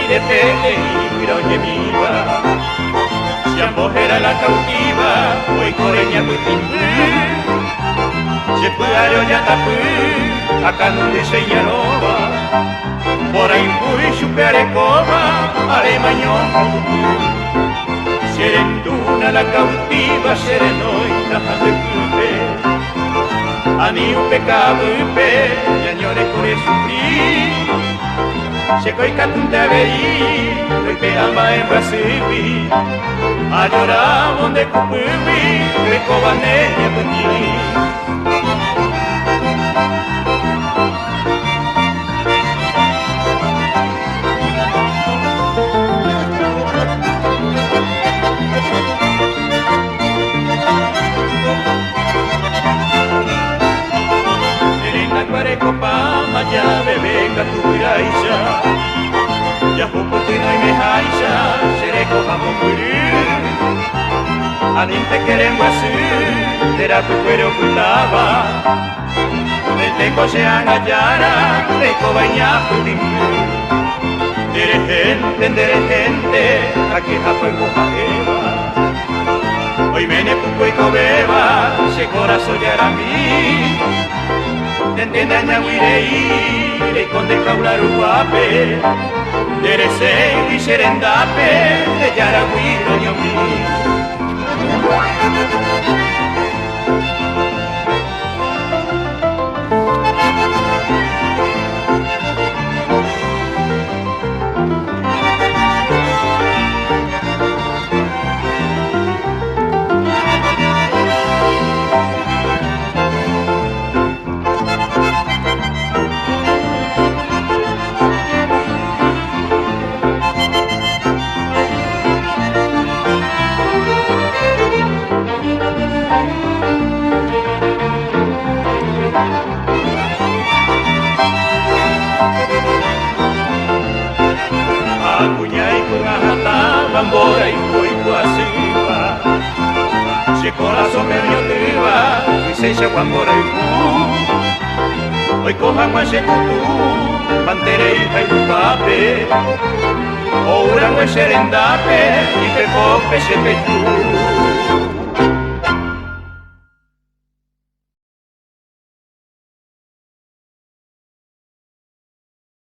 de peligro que viva, si ambos era la cautiva, hoy coreña muy timbre, se puaro ya tapé, acá no le señalaba, por ahí fui chupeare coma, alemañón, serenduna la cautiva, serenoita, de culpe, ani un pecado y pe, señores por eso sufrir. Se coi catunta veí, coi pe ama en Brasibi, a llorar onde cupubi, coi cobaneña peti. Serena cuarecopa, maya bebé caturaisha. Ya poco te no hay mejaisha, seré cojamo morir. Adinte queremos así, será tu cuero ocultaba. Desde cosean gallara, de cobaña putimbu. Dere gente, aquí a fuego jajeva. Hoy mene puco y cobeba, se corazón ya era mí. Tentenda ñaguirei, le conde caular uguape. Derese y serendape, de yaragüiro ñomi. Bambora y cuasiva, si corazón me dio triba, y se echa bambora y hoy cojan más en tu, mantere hija y tu pape, o una no es serendape, y te cope se petú.